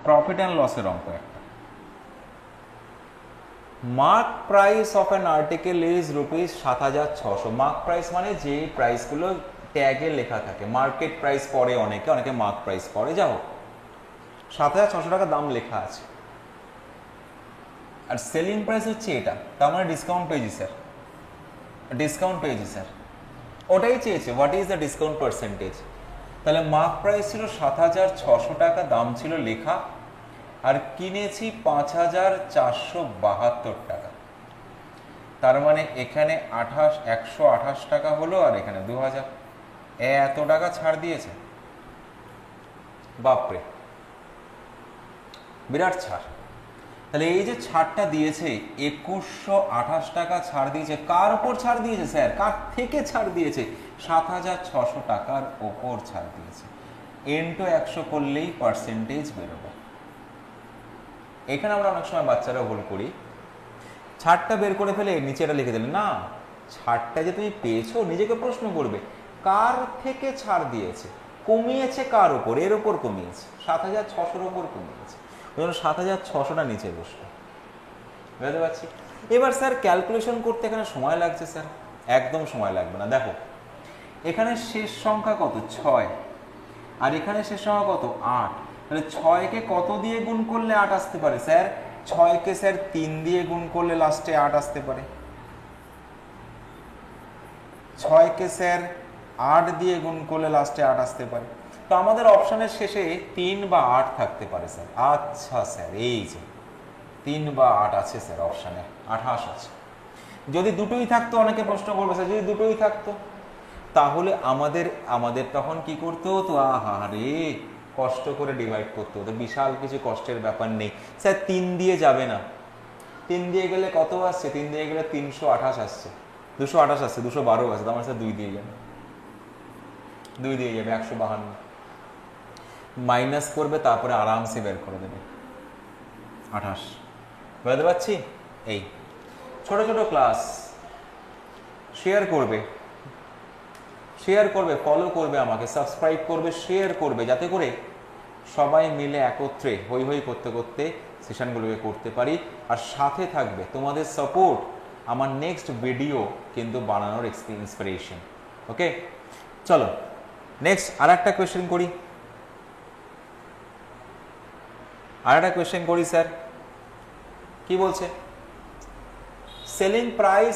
Profit and লসের অঙ্ক একটা। Mark price of an article is rupees 7,600। Mark price মানে যে প্রাইসগুলো ট্যাগে লেখা থাকে, মার্কেট প্রাইস পরে অনেকে, অনেকে মার্ক প্রাইস পরে, যা হোক 7,600 টাকা দাম লেখা আছে, আর সেলিং প্রাইস হচ্ছে এটা, তার মানে ডিসকাউন্ট পেয়েছি স্যার, ডিসকাউন্ট পেয়েছি স্যার, ওটাই চেয়েছে, what is the discount percentage. তাহলে মার্ক প্রাইস ছিল 7,600 টাকা দাম ছিল লেখা, আর কিনেছি 5,472 টাকা, তার মানে এখানে 128 টাকা হলো, আর এখানে 2,000, এত টাকা ছাড় দিয়েছে, বাপরে বিরাট ছাড়। তাহলে এই যে ছাড়টা দিয়েছে 2,128 টাকা ছাড় দিয়েছে, কার ওপর ছাড় দিয়েছে স্যার, কার থেকে ছাড় দিয়েছে, 7,600 টাকার ওপর ছাড় দিয়েছে। ইনটু 100 করলেই পার্সেন্টেজ বেরোবে। এখানে আমরা অনেক সময় বাচ্চারা ভুল করি, ছাড়টা বের করে ফেলে নিচেটা লিখে দিলে, না, ছাড়টা যে তুমি পেয়েছো নিজেকে প্রশ্ন করবে কার থেকে ছাড় দিয়েছে, কমিয়েছে কার ওপর, এর ওপর কমিয়েছে, 7,600 ওপর কমিয়েছে, ওই জন্য 7,600টা নিচে বসলো, বুঝতে পারছি। এবার স্যার ক্যালকুলেশন করতে এখানে সময় লাগছে স্যার, একদম সময় লাগবে না। দেখো এখানে শেষ সংখ্যা কত, 6, আর এখানে শেষ সংখ্যা কত, 8, তাহলে 6কে কত দিয়ে গুণ করলে 8 আসতে পারে স্যার, 6কে স্যার 3 দিয়ে গুণ করলে লাস্টে 8 আসতে পারে, 6কে স্যার 8 দিয়ে গুণ করলে লাস্টে 8 আসতে পারে। তো আমাদের অপশনের শেষে 3 বা 8 থাকতে পারে স্যার। আচ্ছা স্যার, এই যে 3 বা 8 আছে স্যার অপশনে, 28 আছে। যদি দুটোই থাকতো, অনেকে প্রশ্ন করবে স্যার যদি দুটোই থাকতো, তাহলে আমাদের তখন কি করতে হতো, আহারে কষ্ট করে ডিভাইড করতে হতো, বিশাল কিছু কষ্টের ব্যাপার নেই স্যার। 3 দিয়ে যাবে না, 3 দিয়ে গেলে কত আসছে, 3 দিয়ে গেলে 328 আসছে, 228 আসছে, 212 আসছে, আমার স্যার 2 দিয়ে যাবে, 2 দিয়ে যাবে, 152 মাইনাস করবে, তারপরে আরামসে বের করে দেবে 28, বুঝতে পারছি। এই ছোট ছোট ক্লাস শেয়ার করবে, ফলো করবে, আমাকে সাবস্ক্রাইব করবে, শেয়ার করবে, যাতে করে সবাই মিলে একত্রে হই হই করতে করতে সেশনগুলোকে করতে পারি। আর সাথে থাকবে তোমাদের সাপোর্ট, আমার নেক্সট ভিডিও কিন্তু বানানোর ইন্সপিরেশন। ওকে, চলো নেক্সট আর একটা কোয়েশ্চেন করি, স্যার কি বলছে, সেলিং প্রাইস